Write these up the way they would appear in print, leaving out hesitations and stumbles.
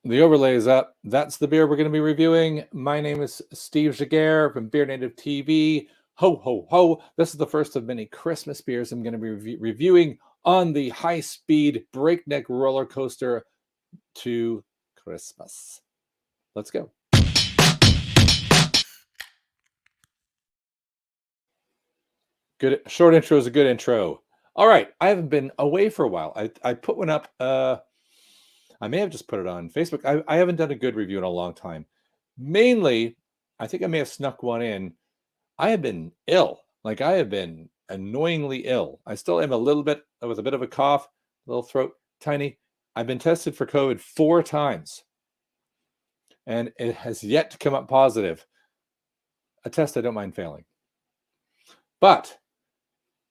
The overlay is up. That's the beer we're going to be reviewing. My name is Steve Jaguar from BeerNative TV. Ho, ho, ho. This is the first of many Christmas beers I'm going to be reviewing on the high-speed breakneck roller coaster to Christmas. Let's go. Good. Short intro is a good intro. All right. I haven't been away for a while. I put one up. I may have just put it on Facebook. I haven't done a good review in a long time. Mainly, I think I may have snuck one in. I have been ill. Like, I have been annoyingly ill. I still am a little bit with a bit of a cough, a little throat, tiny. I've been tested for COVID 4 times, and it has yet to come up positive. A test I don't mind failing. But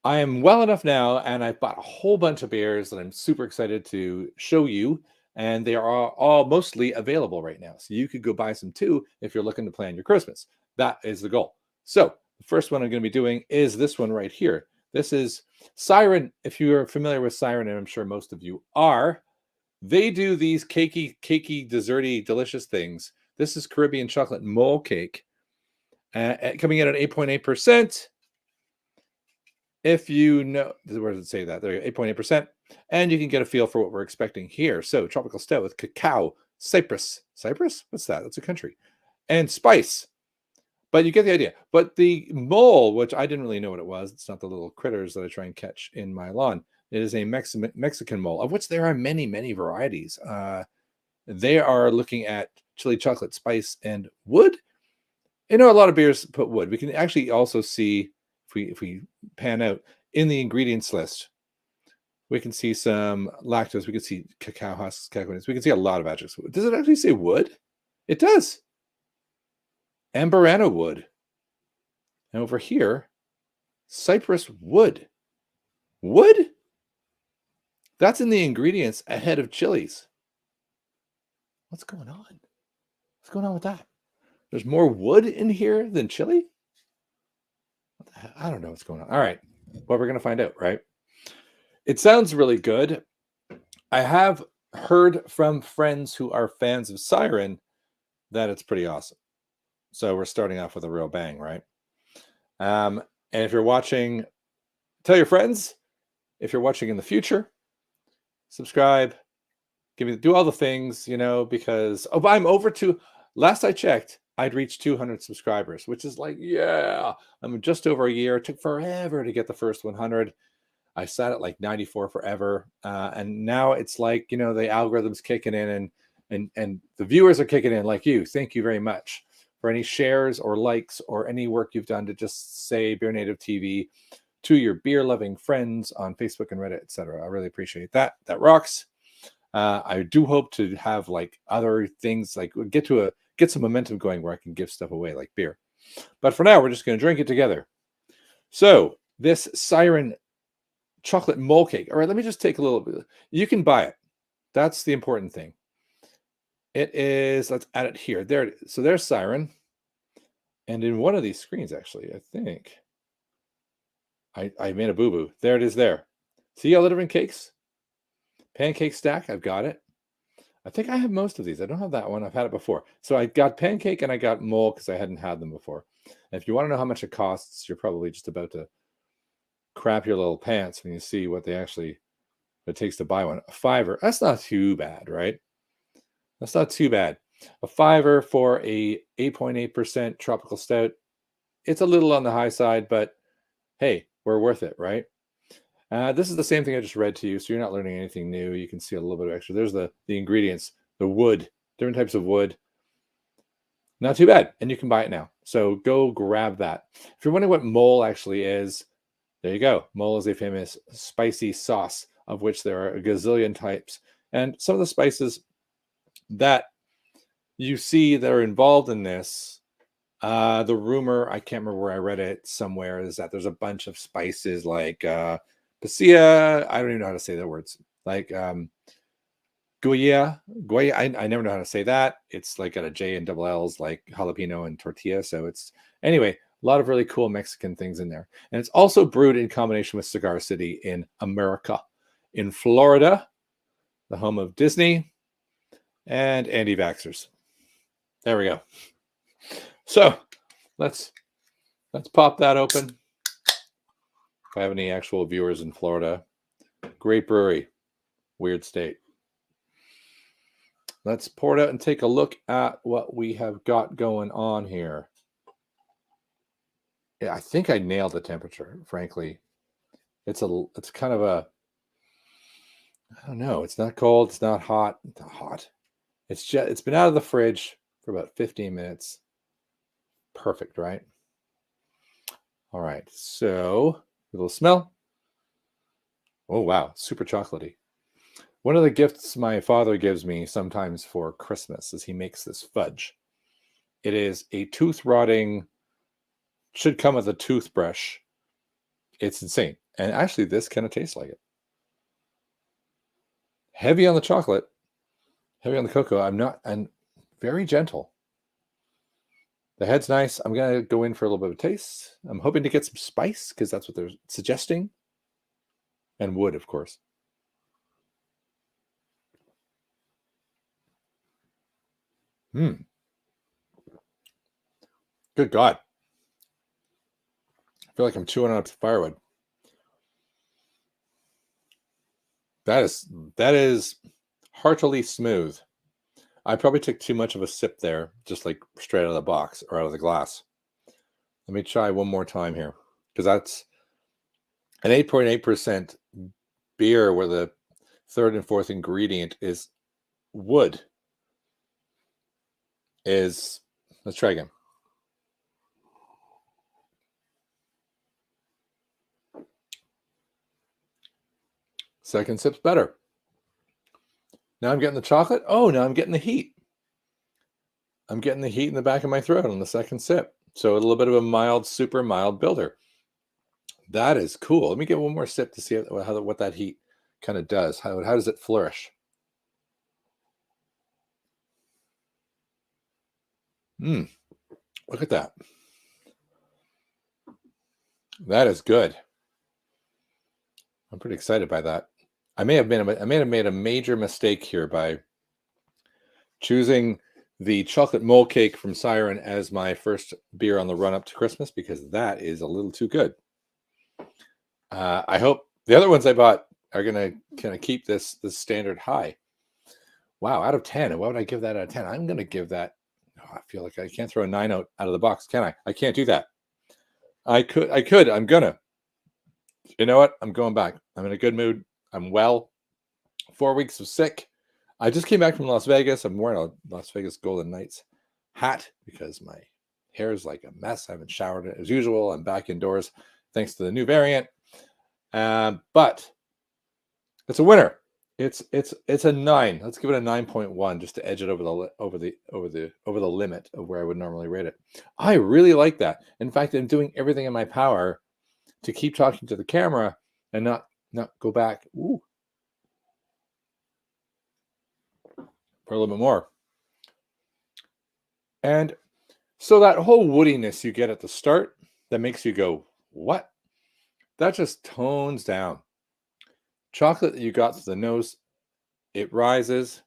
I am well enough now, and I've bought a whole bunch of beers that I'm super excited to show you, and they are all mostly available right now. So you could go buy some too if you're looking to plan your Christmas. That is the goal. So the first one I'm going to be doing is this one right here. This is Siren. If you're familiar with Siren, and I'm sure most of you are, they do these cakey, desserty, delicious things. This is Caribbean chocolate mole cake, coming in at 8.8%. If you know, where does it say that? There, 8.8%. And you can get a feel for what we're expecting here. So, tropical stout with cacao, cypress. Cypress? What's that? That's a country. And spice. But you get the idea. But the mole, which I didn't really know what it was, it's not the little critters that I try and catch in my lawn. It is a Mexican mole, of which there are many, many varieties. They are looking at chili, chocolate, spice, and wood. You know, a lot of beers put wood. We can actually also see, if we pan out in the ingredients list, we can see some lactose. We can see cacao husks, cacao nibs. We can see a lot of adjuncts. Does it actually say wood? It does. Amburana wood. And over here, cypress wood. Wood? That's in the ingredients ahead of Chillies. What's going on? What's going on with that? There's more wood in here than chili? I don't know what's going on. All right. Well, we're going to find out, right? It sounds really good. I have heard from friends who are fans of Siren that it's pretty awesome. So we're starting off with a real bang, right? And if you're watching, tell your friends. If you're watching in the future, subscribe, do all the things, because I'm over to, last I checked, I'd reached 200 subscribers, which is like, yeah, I'm just over a year. It took forever to get the first 100. I sat at like 94 forever. And now it's like, the algorithm's kicking in and the viewers are kicking in like you. Thank you very much for any shares or likes or any work you've done to just say BeerNative TV to your beer loving friends on Facebook and Reddit, etc. I really appreciate that. That rocks. I do hope to have like other things, like get some momentum going where I can give stuff away like beer. But for now, we're just going to drink it together. So this Siren chocolate mole cake. All right, let me just take a little bit. You can buy it. That's the important thing. It is, let's add it here. There it is. So there's Siren. And in one of these screens, actually, I think I made a boo-boo. There it is there. See all the different cakes? Pancake stack, I've got it. I think I have most of these. I don't have that one. I've had it before. So I got pancake and I got mole because I hadn't had them before. And if you want to know how much it costs, you're probably just about to crap your little pants when you see what it takes to buy one. A $5. That's not too bad, right? That's not too bad. A $5 for a 8.8% tropical stout. It's a little on the high side, but hey, we're worth it, right? This is the same thing I just read to you, so you're not learning anything new. You can see a little bit of extra. There's the ingredients, the wood, different types of wood. Not too bad, and you can buy it now. So go grab that. If you're wondering what mole actually is, there you go. Mole is a famous spicy sauce, of which there are a gazillion types. And some of the spices that you see that are involved in this, the rumor, I can't remember where I read it somewhere, is that there's a bunch of spices like Pasilla, I don't even know how to say the words. Like Guajilla, I never know how to say that. It's like got a J and double L's, like jalapeno and tortilla. So it's, anyway, a lot of really cool Mexican things in there. And it's also brewed in combination with Cigar City in America. In Florida, the home of Disney, and anti-vaxxers. There we go. So let's pop that open. If I have any actual viewers in Florida, great brewery, weird state. Let's pour it out and take a look at what we have got going on here. Yeah, I think I nailed the temperature, frankly. It's kind of a, I don't know. It's not cold. It's not hot. It's not hot. It's been out of the fridge for about 15 minutes. Perfect, right? All right. So a little smell. Oh, wow. Super chocolatey. One of the gifts my father gives me sometimes for Christmas is he makes this fudge. It is a tooth rotting, should come with a toothbrush. It's insane. And actually, this kind of tastes like it. Heavy on the chocolate, heavy on the cocoa. And very gentle. The head's nice. I'm going to go in for a little bit of a taste. I'm hoping to get some spice because that's what they're suggesting. And wood, of course. Good God. I feel like I'm chewing on firewood. That is heartily smooth. I probably took too much of a sip there, just like straight out of the box or out of the glass. Let me try one more time here, because that's an 8.8% beer where the third and fourth ingredient is wood. Let's try again. Second sip's better. Now I'm getting the chocolate. Oh, now I'm getting the heat. I'm getting the heat in the back of my throat on the second sip. So a little bit of a mild, super mild builder. That is cool. Let me get one more sip to see what that heat kind of does. How does it flourish? Look at that. That is good. I'm pretty excited by that. I may have made a major mistake here by choosing the chocolate mole cake from Siren as my first beer on the run up to Christmas, because that is a little too good. I hope the other ones I bought are going to kind of keep this standard high. Wow, out of 10. What would I give that out of 10? I'm going to give that. I feel like I can't throw a 9 out of the box, can I? I can't do that. I could. I'm gonna. You know what? I'm going back. I'm in a good mood. I'm well. 4 weeks of sick. I just came back from Las Vegas. I'm wearing a Las Vegas Golden Knights hat because my hair is like a mess. I haven't showered it as usual. I'm back indoors thanks to the new variant. But it's a winner. It's a 9. Let's give it a 9.1 just to edge it over the limit of where I would normally rate it. I really like that. In fact, I'm doing everything in my power to keep talking to the camera and not go back. Ooh. For a little bit more. And so that whole woodiness you get at the start that makes you go, what? That just tones down. Chocolate that you got to the nose, it rises,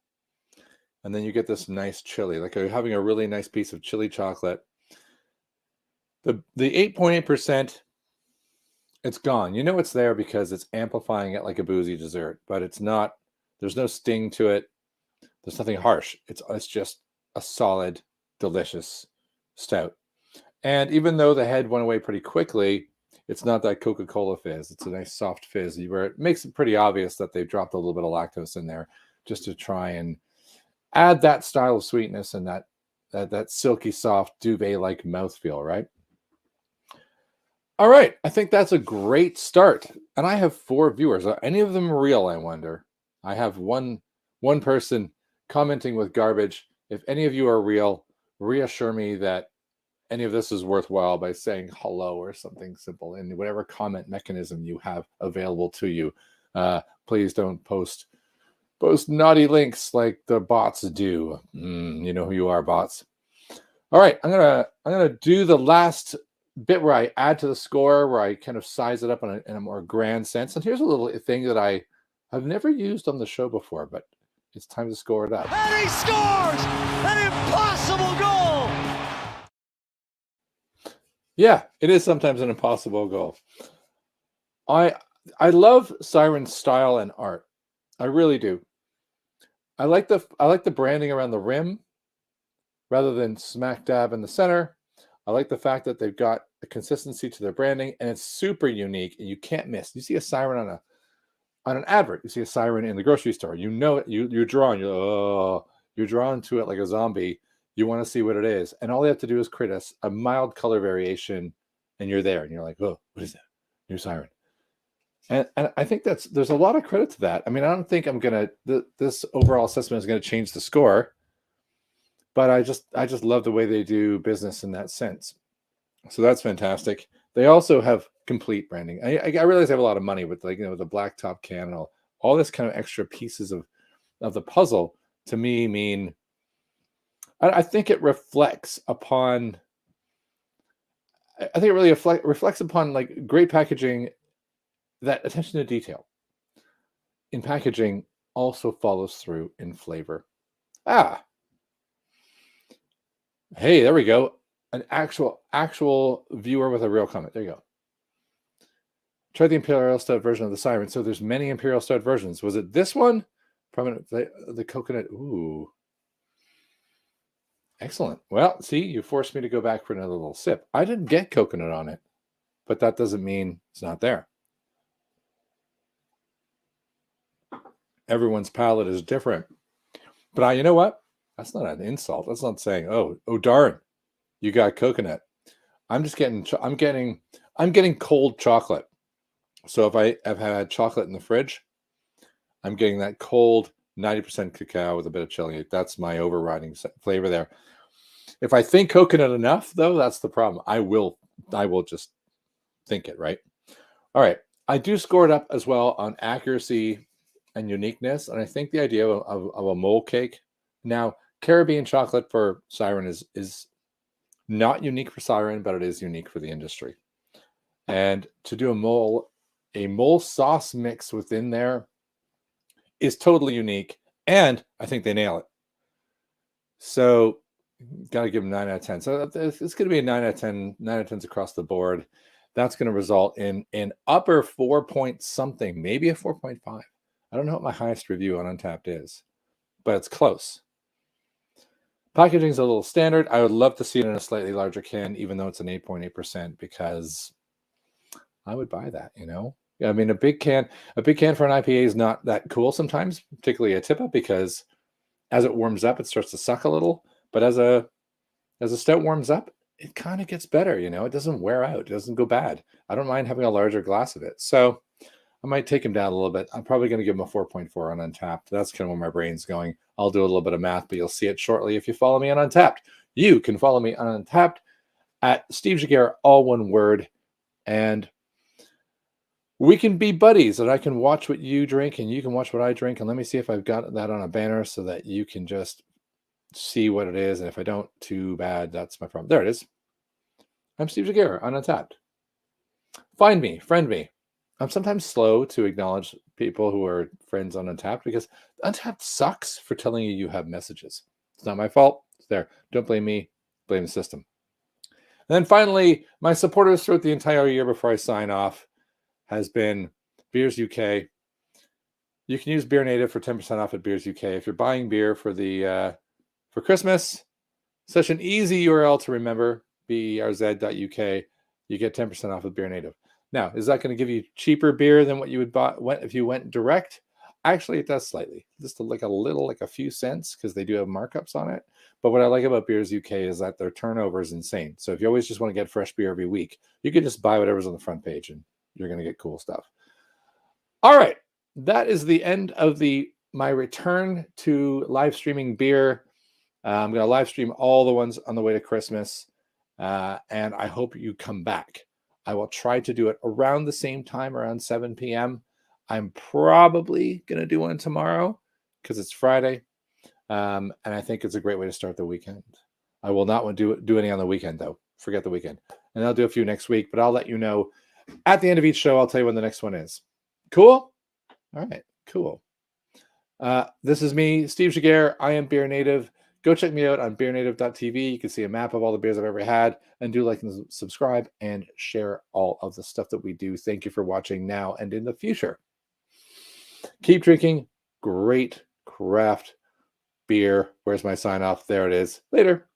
and then you get this nice chili, like you're having a really nice piece of chili chocolate. The 8.8%, it's gone. You know it's there because it's amplifying it like a boozy dessert, but it's not. There's no sting to it. There's nothing harsh. It's just a solid, delicious stout. And even though the head went away pretty quickly, it's not that Coca-Cola fizz. It's a nice soft fizz where it makes it pretty obvious that they've dropped a little bit of lactose in there just to try and add that style of sweetness and that silky soft duvet-like mouthfeel, right? All right, I think that's a great start. And I have 4 viewers. Are any of them real, I wonder? I have one person commenting with garbage. If any of you are real, reassure me that any of this is worthwhile by saying hello or something simple in whatever comment mechanism you have available to you. Please don't post naughty links like the bots do. You know who you are, bots. All right, I'm gonna do the last bit where I add to the score, where I kind of size it up in a more grand sense. And here's a little thing that I've never used on the show before, but It's time to score it up. And he scores an impossible goal. Yeah, it is sometimes an impossible goal. I love Siren's style and art. I really do. I like the branding around the rim rather than smack dab in the center. I like the fact that they've got a consistency to their branding, and it's super unique and you can't miss. You see a Siren on an advert, you see a Siren in the grocery store, you know it, you're drawn, you're drawn to it like a zombie. You want to see what it is, and all they have to do is create a mild color variation, and you're there, and you're like, oh, what is that? New Siren. And I think there's a lot of credit to that. I mean, I don't think this overall assessment is gonna change the score, but I just love the way they do business in that sense. So that's fantastic. They also have complete branding. I realize they have a lot of money with, like, the black top can and all this kind of extra pieces of the puzzle. To me, mean I think it reflects upon. I think it really reflects upon, like, great packaging. That attention to detail in packaging also follows through in flavor. Hey, there we go. An actual viewer with a real comment. There you go. Try the Imperial Stout version of the Siren. So there's many Imperial Stout versions. Was it this one? Prominent, the coconut. Ooh. Excellent. Well, see, you forced me to go back for another little sip. I didn't get coconut on it, but that doesn't mean it's not there. Everyone's palate is different. But you know what? That's not an insult. That's not saying, oh darn, you got coconut. I'm getting cold chocolate. So if I've had chocolate in the fridge, I'm getting that cold 90% cacao with a bit of chili. That's my overriding flavor there. If I think coconut enough, though, that's the problem. I will just think it, right? All right. I do score it up as well on accuracy and uniqueness. And I think the idea of a mole cake. Now, Caribbean chocolate for Siren is not unique for Siren, but it is unique for the industry. And to do a mole sauce mix within there is totally unique. And I think they nail it. So got to give them 9 out of 10. So it's going to be a 9 out of 10, 9 out of 10s across the board. That's going to result in an upper 4 point something, maybe a 4.5. I don't know what my highest review on Untapped is, but it's close. Packaging is a little standard. I would love to see it in a slightly larger can, even though it's an 8.8%, because I would buy that, I mean, a big can for an IPA is not that cool sometimes, particularly a tip-up, because as it warms up, it starts to suck a little. But as a stout warms up, it kind of gets better, It doesn't wear out. It doesn't go bad. I don't mind having a larger glass of it. So I might take him down a little bit. I'm probably going to give him a 4.4 on Untapped. That's kind of where my brain's going. I'll do a little bit of math, but you'll see it shortly if you follow me on Untapped. You can follow me on Untapped at Steve Giguere, all one word. And we can be buddies, and I can watch what you drink and you can watch what I drink. And let me see if I've got that on a banner so that you can just see what it is. And if I don't, too bad. That's my problem. There it is. I'm Steve Giguere on Untapped. Find me, friend me. I'm sometimes slow to acknowledge people who are friends on Untapped because Untapped sucks for telling you have messages. It's not my fault. It's there. Don't blame me. Blame the system. And then finally, my supporters throughout the entire year before I sign off has been Beers UK. You can use BeerNative for 10% off at Beers UK. If you're buying beer for Christmas, such an easy URL to remember, berz.uk, you get 10% off with BeerNative. Now, is that going to give you cheaper beer than what you would buy if you went direct? Actually, it does slightly, just like a few cents, because they do have markups on it. But what I like about Beers UK is that their turnover is insane. So if you always just want to get fresh beer every week, you can just buy whatever's on the front page and you're going to get cool stuff. All right. That is the end of my return to live streaming beer. I'm going to live stream all the ones on the way to Christmas. And I hope you come back. I will try to do it around the same time, around 7 p.m. I'm probably going to do one tomorrow because it's Friday. And I think it's a great way to start the weekend. I will not want to do any on the weekend, though. Forget the weekend. And I'll do a few next week, but I'll let you know at the end of each show. I'll tell you when the next one is. Cool? All right, cool. This is me, Steve Jiguer. I am BeerNative. Go check me out on beernative.tv. You can see a map of all the beers I've ever had, and do like and subscribe and share all of the stuff that we do. Thank you for watching now and in the future. Keep drinking great craft beer. Where's my sign off? There it is. Later.